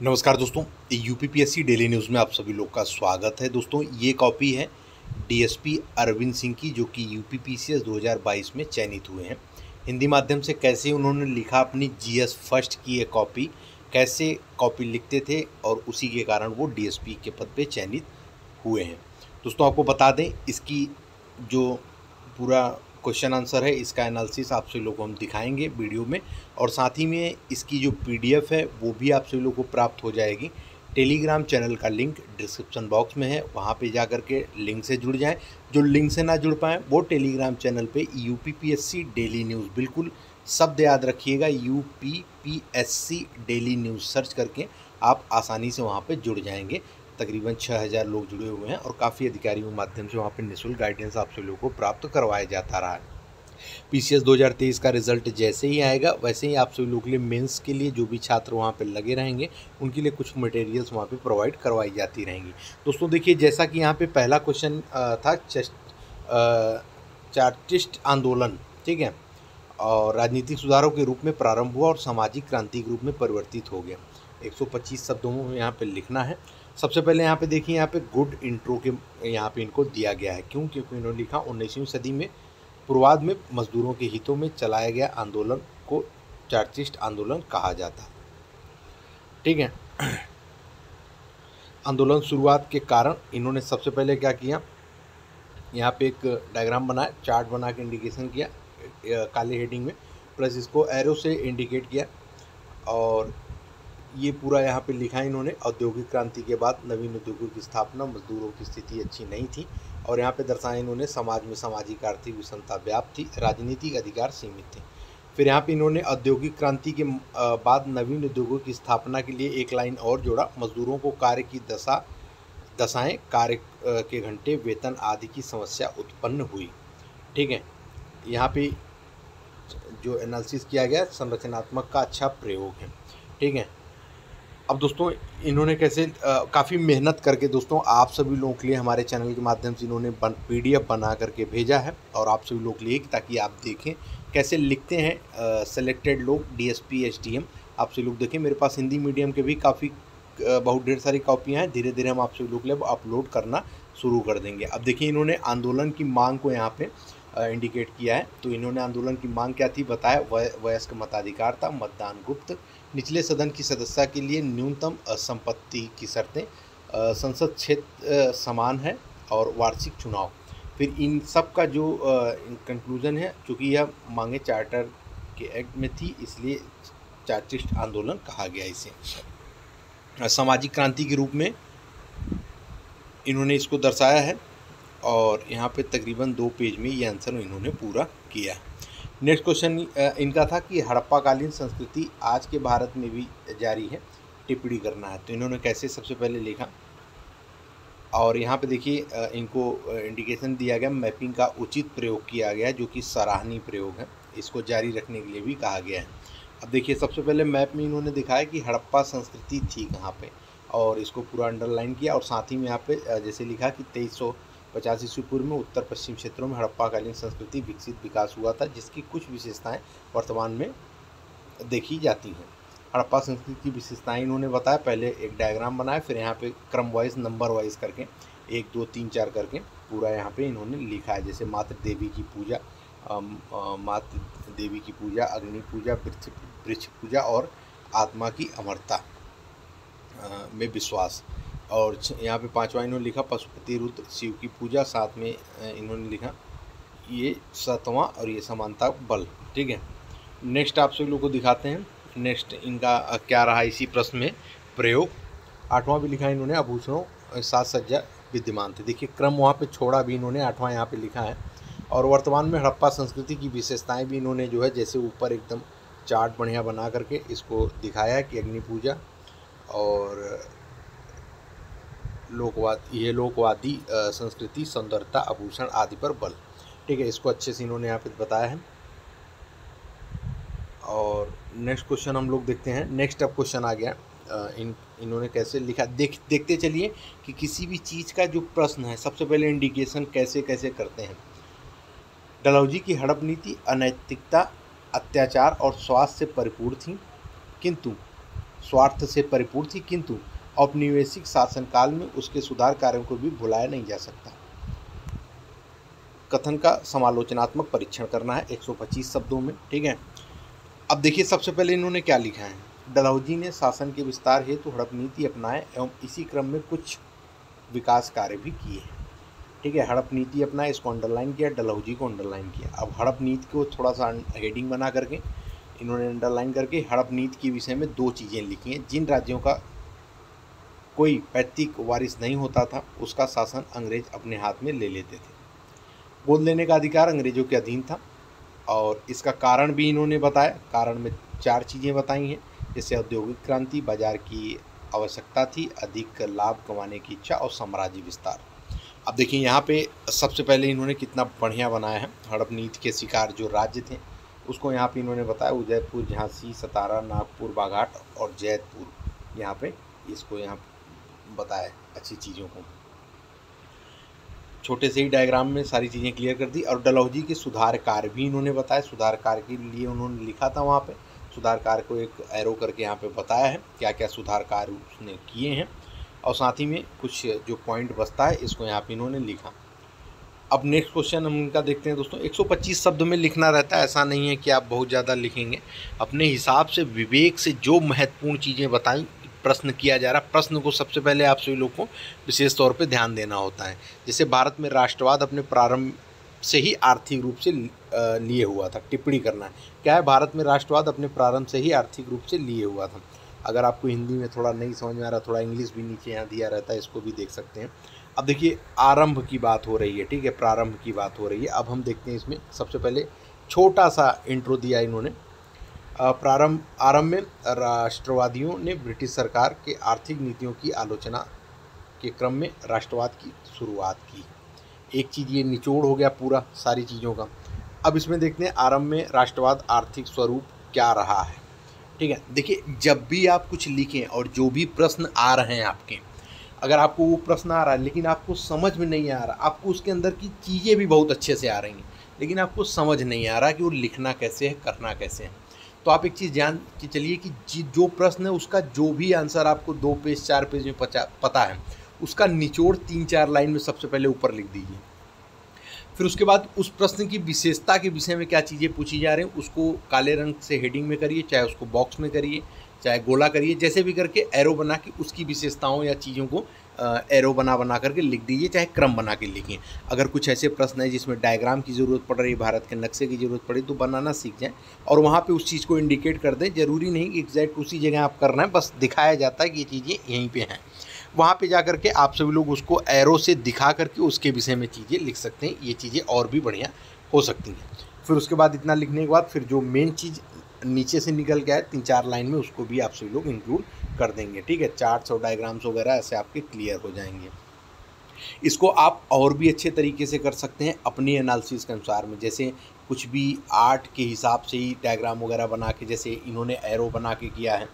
नमस्कार दोस्तों, UPPSC daily news में आप सभी लोग का स्वागत है। दोस्तों, ये कॉपी है डीएसपी अरविंद सिंह की, जो कि यूपीपीसीएस 2022 में चयनित हुए हैं। हिंदी माध्यम से कैसे उन्होंने लिखा अपनी जीएस फर्स्ट की ये कॉपी, कैसे कॉपी लिखते थे और उसी के कारण वो डीएसपी के पद पे चयनित हुए हैं। दोस्तों, आपको बता दें, इसकी जो पूरा क्वेश्चन आंसर है, इसका एनालिसिस आप सभी लोगों को हम दिखाएंगे वीडियो में, और साथ ही में इसकी जो पीडीएफ है वो भी आप सभी लोगों को प्राप्त हो जाएगी। टेलीग्राम चैनल का लिंक डिस्क्रिप्शन बॉक्स में है, वहाँ पे जा कर के लिंक से जुड़ जाएं। जो लिंक से ना जुड़ पाएँ वो टेलीग्राम चैनल पे यूपीपीएससी डेली न्यूज़, बिल्कुल शब्द याद रखिएगा, यूपीपीएससी डेली न्यूज़ सर्च करके आप आसानी से वहाँ पे जुड़ जाएंगे। तकरीबन 6000 लोग जुड़े हुए हैं और काफ़ी अधिकारियों के माध्यम से वहाँ पे निःशुल्क गाइडेंस आप सभी लोगों को प्राप्त करवाया जाता रहा है। पीसीएस 2023 का रिजल्ट जैसे ही आएगा वैसे ही आप सभी लोगों के लिए मेंस के लिए जो भी छात्र वहाँ पे लगे रहेंगे उनके लिए कुछ मटेरियल्स वहाँ पे प्रोवाइड करवाई जाती रहेंगी। दोस्तों देखिए, जैसा कि यहाँ पे पहला क्वेश्चन था, चार्टिस्ट आंदोलन, ठीक है, और राजनीतिक सुधारों के रूप में प्रारंभ हुआ और सामाजिक क्रांति के रूप में परिवर्तित हो गया। 125 शब्दों में यहाँ पे लिखना है। सबसे पहले यहाँ पे देखिए, यहाँ पे गुड इंट्रो के यहाँ पे इनको दिया गया है। क्यों? क्योंकि इन्होंने लिखा 19वीं सदी में पूर्वार्ध में मजदूरों के हितों में चलाया गया आंदोलन को चार्टिस्ट आंदोलन कहा जाता है, ठीक है। आंदोलन शुरुआत के कारण इन्होंने सबसे पहले क्या किया, यहाँ पे एक डायग्राम बनाया, चार्ट बना के इंडिकेशन किया काले हेडिंग में, प्लस इसको एरो से इंडिकेट किया, और ये पूरा यहाँ पे लिखा है इन्होंने, औद्योगिक क्रांति के बाद नवीन उद्योगों की स्थापना, मजदूरों की स्थिति अच्छी नहीं थी, और यहाँ पे दर्शाया इन्होंने समाज में सामाजिक आर्थिक विषमता व्याप्त थी, राजनीतिक अधिकार सीमित थे। फिर यहाँ पे इन्होंने औद्योगिक क्रांति के बाद नवीन उद्योगों की स्थापना के लिए एक लाइन और जोड़ा, मजदूरों को कार्य की दशाएं, कार्य के घंटे, वेतन आदि की समस्या उत्पन्न हुई, ठीक है। यहाँ पे जो एनालिसिस किया गया, संरचनात्मक का अच्छा प्रयोग है, ठीक है। अब दोस्तों, इन्होंने कैसे काफ़ी मेहनत करके दोस्तों आप सभी लोगों के लिए हमारे चैनल के माध्यम से इन्होंने पीडीएफ बना करके भेजा है, और आप सभी लोगों के लिए, ताकि आप देखें कैसे लिखते हैं सेलेक्टेड लोग डीएसपी एसडीएम। आप सभी लोग देखें, मेरे पास हिंदी मीडियम के भी काफ़ी बहुत ढेर सारी कॉपियाँ हैं। धीरे धीरे हम आप सभी लोग के लिए अपलोड करना शुरू कर देंगे। अब देखिए, इन्होंने आंदोलन की मांग को यहाँ पे इंडिकेट किया है। तो इन्होंने आंदोलन की मांग क्या थी बताया, वयस्क मताधिकार था, मतदान गुप्त, निचले सदन की सदस्यता के लिए न्यूनतम संपत्ति की शर्तें, संसद क्षेत्र समान है, और वार्षिक चुनाव। फिर इन सब का जो कंक्लूजन है, चूँकि यह मांगे चार्टर के एक्ट में थी, इसलिए चार्टिस्ट आंदोलन कहा गया इसे। सामाजिक क्रांति के रूप में इन्होंने इसको दर्शाया है, और यहाँ पे तकरीबन 2 पेज में ये आंसर इन्होंने पूरा किया। नेक्स्ट क्वेश्चन इनका था कि हड़प्पाकालीन संस्कृति आज के भारत में भी जारी है, टिप्पणी करना है। तो इन्होंने कैसे सबसे पहले लिखा, और यहाँ पे देखिए इनको इंडिकेशन दिया गया, मैपिंग का उचित प्रयोग किया गया, जो कि सराहनीय प्रयोग है, इसको जारी रखने के लिए भी कहा गया है। अब देखिए, सबसे पहले मैप में इन्होंने दिखाया कि हड़प्पा संस्कृति थी कहाँ पे, और इसको पूरा अंडरलाइन किया, और साथ ही में यहाँ पे जैसे लिखा कि 2350 ईस्वी पूर्व में उत्तर पश्चिम क्षेत्रों में हड़प्पाकालीन संस्कृति विकसित विकास हुआ था, जिसकी कुछ विशेषताएं वर्तमान में देखी जाती हैं। हड़प्पा संस्कृति की विशेषताएं इन्होंने बताया, पहले एक डायग्राम बनाया, फिर यहाँ पे क्रम वाइज, नंबर वाइज करके 1 2 3 4 करके पूरा यहाँ पे इन्होंने लिखा है। जैसे मातृ देवी की पूजा, अग्नि पूजा, वृक्ष पूजा, और आत्मा की अमरता में विश्वास। और यहाँ पे 5वां इन्होंने लिखा पशुपति रुद्र शिव की पूजा, साथ में इन्होंने लिखा ये 7वां, और ये समानता बल, ठीक है। नेक्स्ट आप सभी लोगों को दिखाते हैं, नेक्स्ट इनका क्या रहा इसी प्रश्न में प्रयोग। 8वां भी लिखा इन्होंने, आभूषणों साज सज्जा विद्यमान थे। देखिए, क्रम वहाँ पे छोड़ा भी इन्होंने, 8वां यहाँ पे लिखा है। और वर्तमान में हड़प्पा संस्कृति की विशेषताएं भी इन्होंने जो है, जैसे ऊपर एकदम चार्ट बढ़िया बना करके इसको दिखाया है कि अग्नि पूजा और लोकवादी संस्कृति, सौंदर्यता, आभूषण आदि पर बल, ठीक है। इसको अच्छे से इन्होंने यहाँ पे बताया है। और नेक्स्ट क्वेश्चन हम लोग देखते हैं। नेक्स्ट अब क्वेश्चन आ गया, इन्होंने कैसे लिखा, देखते चलिए कि किसी भी चीज़ का जो प्रश्न है, सबसे पहले इंडिकेशन कैसे कैसे करते हैं। डलहौजी की हड़प नीति अनैतिकता, अत्याचार और स्वास्थ्य से परिपूर्ण थी, किंतु स्वार्थ से परिपूर्ण थी, किंतु औपनिवेशिक शासनकाल में उसके सुधार कार्यों को भी भुलाया नहीं जा सकता। कथन का समालोचनात्मक परीक्षण करना है 125 शब्दों में, ठीक है। अब देखिए सबसे पहले इन्होंने क्या लिखा है। डलहौजी ने शासन के विस्तार हेतु हड़प नीति अपनाए एवं इसी क्रम में कुछ विकास कार्य भी किए, ठीक है। हड़प नीति अपनाए, इसको अंडरलाइन किया, डलहौजी को अंडरलाइन किया। अब हड़प नीति को थोड़ा सा हेडिंग बना करके इन्होंने अंडरलाइन करके हड़प नीति के विषय में 2 चीज़ें लिखी हैं। जिन राज्यों का कोई पैतृक वारिस नहीं होता था उसका शासन अंग्रेज अपने हाथ में ले लेते थे। गोद लेने का अधिकार अंग्रेजों के अधीन था और इसका कारण भी इन्होंने बताया। कारण में 4 चीज़ें बताई हैं, जैसे औद्योगिक क्रांति, बाजार की आवश्यकता थी, अधिक लाभ कमाने की इच्छा और साम्राज्य विस्तार। अब देखिए यहाँ पे सबसे पहले इन्होंने कितना बढ़िया बनाया है। हड़प नीति के शिकार जो राज्य थे उसको यहाँ पे इन्होंने बताया, उदयपुर, झांसी, सतारा, नागपुर, बाघाट और जैतपुर। यहाँ पे इसको यहाँ बताया अच्छी चीज़ों को, छोटे से ही डायग्राम में सारी चीज़ें क्लियर कर दी। और डलहौजी के सुधार कार्य भी इन्होंने बताया। सुधार कार्य के लिए उन्होंने लिखा था वहाँ पे, सुधार कार्य को एक एरो करके यहाँ पे बताया है क्या क्या सुधार कार्य उसने किए हैं, और साथ ही में कुछ जो पॉइंट बचता है इसको यहाँ पे इन्होंने लिखा। अब नेक्स्ट क्वेश्चन हम इनका देखते हैं दोस्तों। 125 शब्द में लिखना रहता है, ऐसा नहीं है कि आप बहुत ज़्यादा लिखेंगे। अपने हिसाब से विवेक से जो महत्वपूर्ण चीज़ें बताई, प्रश्न किया जा रहा, प्रश्न को सबसे पहले आप सभी लोग को विशेष तौर पे ध्यान देना होता है। जैसे भारत में राष्ट्रवाद अपने प्रारंभ से ही आर्थिक रूप से लिए हुआ था। टिप्पणी करना है क्या है, भारत में राष्ट्रवाद अपने प्रारंभ से ही आर्थिक रूप से लिए हुआ था। अगर आपको हिंदी में थोड़ा नहीं समझ में आ रहा, थोड़ा इंग्लिश भी नीचे यहाँ दिया रहता है, इसको भी देख सकते हैं। अब देखिए आरंभ की बात हो रही है, ठीक है, प्रारंभ की बात हो रही है। अब हम देखते हैं इसमें सबसे पहले छोटा सा इंट्रो दिया इन्होंने। आरंभ में राष्ट्रवादियों ने ब्रिटिश सरकार के आर्थिक नीतियों की आलोचना के क्रम में राष्ट्रवाद की शुरुआत की। एक चीज़ ये निचोड़ हो गया पूरा सारी चीज़ों का। अब इसमें देखते हैं आरंभ में राष्ट्रवाद आर्थिक स्वरूप क्या रहा है, ठीक है। देखिए जब भी आप कुछ लिखें और जो भी प्रश्न आ रहे हैं आपके, अगर आपको वो प्रश्न आ रहा है लेकिन आपको समझ में नहीं आ रहा, आपको उसके अंदर की चीज़ें भी बहुत अच्छे से आ रही हैं लेकिन आपको समझ नहीं आ रहा कि वो लिखना कैसे है, करना कैसे है, तो आप एक चीज़ जान के चलिए कि जो प्रश्न है उसका जो भी आंसर आपको 2 पेज 4 पेज में पता है, उसका निचोड़ 3-4 लाइन में सबसे पहले ऊपर लिख दीजिए। फिर उसके बाद उस प्रश्न की विशेषता के विषय में क्या चीज़ें पूछी जा रही हैं उसको काले रंग से हेडिंग में करिए, चाहे उसको बॉक्स में करिए, चाहे गोला करिए, जैसे भी करके एरो बना के उसकी विशेषताओं या चीज़ों को एरो बना करके लिख दीजिए, चाहे क्रम बना के लिखिए। अगर कुछ ऐसे प्रश्न है जिसमें डायग्राम की ज़रूरत पड़ रही है, भारत के नक्शे की ज़रूरत पड़ी, तो बनाना सीख जाएं और वहाँ पे उस चीज़ को इंडिकेट कर दें। ज़रूरी नहीं कि एग्जैक्ट उसी जगह आप करना है, बस दिखाया जाता है कि ये चीज़ें यहीं पे हैं। वहाँ पे जा करके आप सभी लोग उसको एरो से दिखा करके उसके विषय में चीज़ें लिख सकते हैं। ये चीज़ें और भी बढ़िया हो सकती हैं। फिर उसके बाद इतना लिखने के बाद फिर जो मेन चीज़ नीचे से निकल के आए 3-4 लाइन में, उसको भी आप सभी लोग इंक्लूड कर देंगे, ठीक है। चार्ट्स और डायग्राम्स वगैरह ऐसे आपके क्लियर हो जाएंगे। इसको आप और भी अच्छे तरीके से कर सकते हैं अपनी एनालिसिस के अनुसार में, जैसे कुछ भी आर्ट के हिसाब से ही डायग्राम वगैरह बना के, जैसे इन्होंने एरो बना के किया है,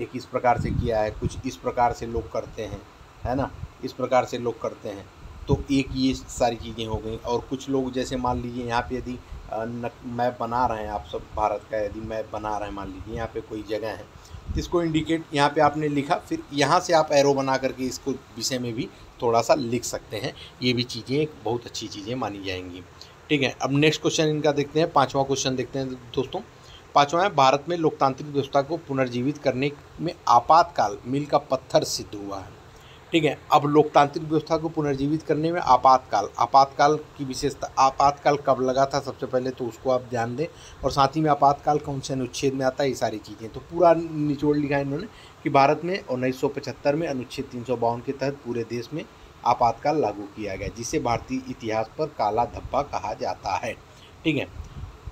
एक इस प्रकार से किया है, कुछ इस प्रकार से लोग करते हैं, है ना, इस प्रकार से लोग करते हैं, तो एक ये सारी चीज़ें हो गई। और कुछ लोग जैसे मान लीजिए यहाँ पे यदि मैप बना रहे हैं आप सब भारत का, यदि मैप बना रहे हैं, मान लीजिए यहाँ पे कोई जगह है, इसको इंडिकेट यहाँ पे आपने लिखा, फिर यहाँ से आप एरो बना करके इसको विषय में भी थोड़ा सा लिख सकते हैं। ये भी चीज़ें बहुत अच्छी चीज़ें मानी जाएंगी, ठीक है। अब नेक्स्ट क्वेश्चन इनका देखते हैं, 5वां क्वेश्चन देखते हैं दोस्तों। 5वां है, भारत में लोकतांत्रिक व्यवस्था को पुनर्जीवित करने में आपातकाल मील का पत्थर सिद्ध हुआ है, ठीक है। अब लोकतांत्रिक व्यवस्था को पुनर्जीवित करने में आपातकाल की विशेषता, आपातकाल कब लगा था सबसे पहले तो उसको आप ध्यान दें, और साथ ही में आपातकाल कौन से अनुच्छेद में आता है, ये सारी चीज़ें। तो पूरा निचोड़ लिखा है इन्होंने कि भारत में 1975 में अनुच्छेद 352 के तहत पूरे देश में आपातकाल लागू किया गया, जिसे भारतीय इतिहास पर काला धब्बा कहा जाता है, ठीक है।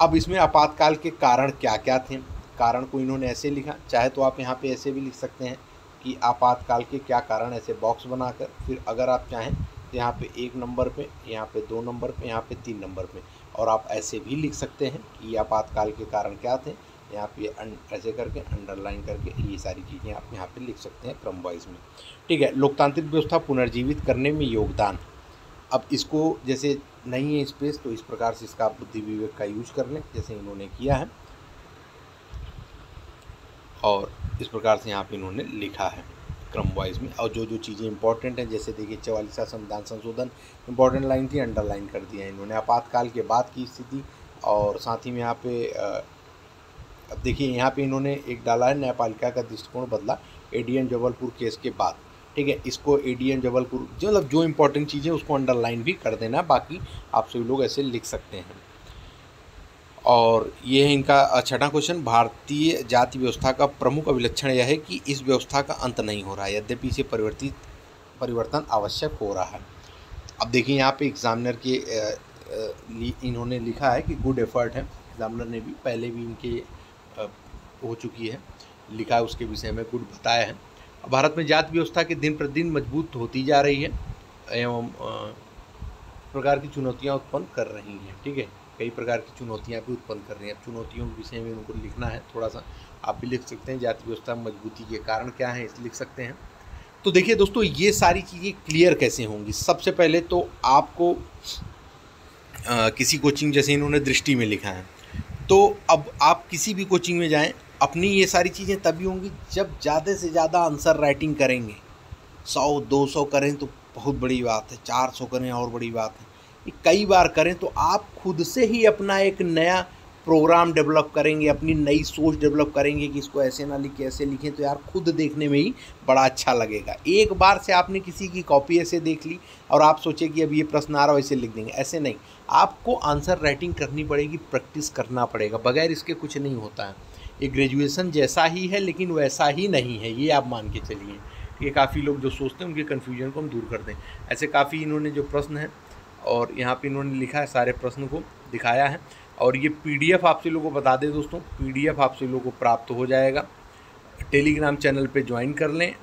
अब इसमें आपातकाल के कारण क्या क्या थे, कारण को इन्होंने ऐसे लिखा, चाहे तो आप यहाँ पे ऐसे भी लिख सकते हैं कि आपातकाल के क्या कारण, ऐसे बॉक्स बनाकर। फिर अगर आप चाहें तो यहाँ पे 1 नंबर पे, यहाँ पे 2 नंबर पे, यहाँ पे 3 नंबर पे, और आप ऐसे भी लिख सकते हैं कि आपातकाल के कारण क्या थे, यहाँ पे ऐसे करके अंडरलाइन करके ये सारी चीज़ें आप यहाँ पे लिख सकते हैं क्रम वाइज में, ठीक है। लोकतांत्रिक व्यवस्था पुनर्जीवित करने में योगदान, अब इसको जैसे नहीं है स्पेस तो इस प्रकार से इसका बुद्धि विवेक का यूज कर लें जैसे इन्होंने किया है। और इस प्रकार से यहाँ पे इन्होंने लिखा है क्रम वाइज में। और जो जो चीज़ें इंपॉर्टेंट हैं, जैसे देखिए 44वां संविधान संशोधन इंपॉर्टेंट लाइन थी, अंडरलाइन कर दिया इन्होंने। आपातकाल के बाद की स्थिति, और साथ ही में यहाँ पे अब देखिए यहाँ पे इन्होंने एक डाला है, न्यायपालिका का दृष्टिकोण बदला एडीएम जबलपुर केस के बाद। ठीक है, इसको एडीएम जबलपुर मतलब जो इंपॉर्टेंट चीज़ें उसको अंडरलाइन भी कर देना, बाकी आप सभी लोग ऐसे लिख सकते हैं। और ये है इनका छठा क्वेश्चन, भारतीय जाति व्यवस्था का प्रमुख अभिलक्षण यह है कि इस व्यवस्था का अंत नहीं हो रहा है, यद्यपि इसे परिवर्तन आवश्यक हो रहा है। अब देखिए यहाँ पे एग्जामिनर के इन्होंने लिखा है कि गुड एफर्ट है, एग्जामिनर ने भी पहले भी इनके हो चुकी है, लिखा है उसके विषय में गुड बताया है। भारत में जाति व्यवस्था के दिन प्रतिदिन मजबूत होती जा रही है एवं प्रकार की चुनौतियाँ उत्पन्न कर रही हैं। ठीक है, कई प्रकार की चुनौतियाँ भी उत्पन्न कर रही हैं। अब चुनौतियों के विषय में उनको लिखना है, थोड़ा सा आप भी लिख सकते हैं, जाति व्यवस्था में मजबूती के कारण क्या है इस लिख सकते हैं। तो देखिए दोस्तों, ये सारी चीज़ें क्लियर कैसे होंगी। सबसे पहले तो आपको किसी कोचिंग, जैसे इन्होंने दृष्टि में लिखा है, तो अब आप किसी भी कोचिंग में जाएं, अपनी ये सारी चीज़ें तभी होंगी जब ज़्यादा से ज़्यादा आंसर राइटिंग करेंगे। 100-200 करें तो बहुत बड़ी बात है, 400 करें और बड़ी बात है, कई बार करें तो आप खुद से ही अपना एक नया प्रोग्राम डेवलप करेंगे, अपनी नई सोच डेवलप करेंगे कि इसको ऐसे ना लिखें ऐसे लिखें, तो यार खुद देखने में ही बड़ा अच्छा लगेगा। एक बार से आपने किसी की कॉपी ऐसे देख ली और आप सोचे कि अब ये प्रश्न आ रहा है वैसे लिख देंगे, ऐसे नहीं। आपको आंसर राइटिंग करनी पड़ेगी, प्रैक्टिस करना पड़ेगा, बगैर इसके कुछ नहीं होता है। ये ग्रेजुएशन जैसा ही है लेकिन वैसा ही नहीं है, ये आप मान के चलिए। ये काफ़ी लोग जो सोचते हैं उनके कन्फ्यूजन को हम दूर कर दें। ऐसे काफ़ी इन्होंने जो प्रश्न हैं और यहाँ पे इन्होंने लिखा है, सारे प्रश्न को दिखाया है। और ये पीडीएफ आपसे लोगों को बता दें दोस्तों, पीडीएफ आपसे लोगों को प्राप्त हो जाएगा। टेलीग्राम चैनल पे ज्वाइन कर लें,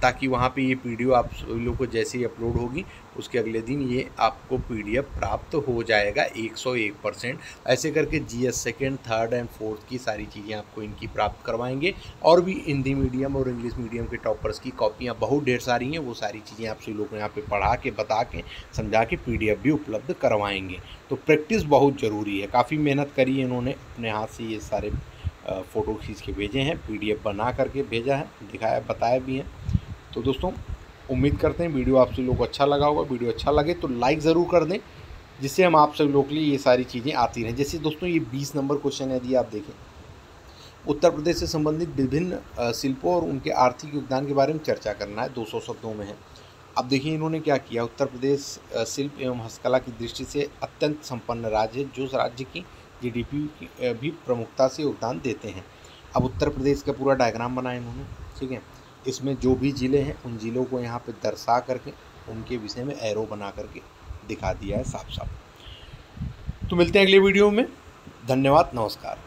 ताकि वहाँ पे ये वीडियो आप सभी लोगों को जैसे ही अपलोड होगी उसके अगले दिन ये आपको पीडीएफ प्राप्त हो जाएगा 101%। ऐसे करके GS second, third and fourth की सारी चीज़ें आपको इनकी प्राप्त करवाएंगे। और भी हिंदी मीडियम और इंग्लिश मीडियम के टॉपर्स की कॉपियाँ बहुत ढेर सारी हैं, वो सारी चीज़ें आप सभी लोगों को यहाँ पर पढ़ा के, बता के, समझा के पीडीएफ भी उपलब्ध करवाएंगे। तो प्रैक्टिस बहुत ज़रूरी है। काफ़ी मेहनत करी है इन्होंने, अपने हाथ से ये सारे फ़ोटो खींच के भेजे हैं, पीडीएफ बना करके भेजा है, दिखाया, बताया भी है। तो दोस्तों, उम्मीद करते हैं वीडियो आप सभी लोगों को अच्छा लगा होगा। वीडियो अच्छा लगे तो लाइक ज़रूर कर दें, जिससे हम आप सभी लोगों के लिए ये सारी चीज़ें आती रहें। जैसे दोस्तों ये 20 नंबर क्वेश्चन यदि आप देखें, उत्तर प्रदेश से संबंधित विभिन्न शिल्पों और उनके आर्थिक योगदान के बारे में चर्चा करना है, 200 शब्दों में है। अब देखिए इन्होंने क्या किया, उत्तर प्रदेश शिल्प एवं हस्तकला की दृष्टि से अत्यंत संपन्न राज्य है, जो राज्य की जीडीपी भी प्रमुखता से योगदान देते हैं। अब उत्तर प्रदेश का पूरा डायग्राम बनाया इन्होंने। ठीक है, इसमें जो भी ज़िले हैं उन ज़िलों को यहाँ पे दर्शा करके उनके विषय में एरो बना करके दिखा दिया है साफ साफ। तो मिलते हैं अगले वीडियो में। धन्यवाद, नमस्कार।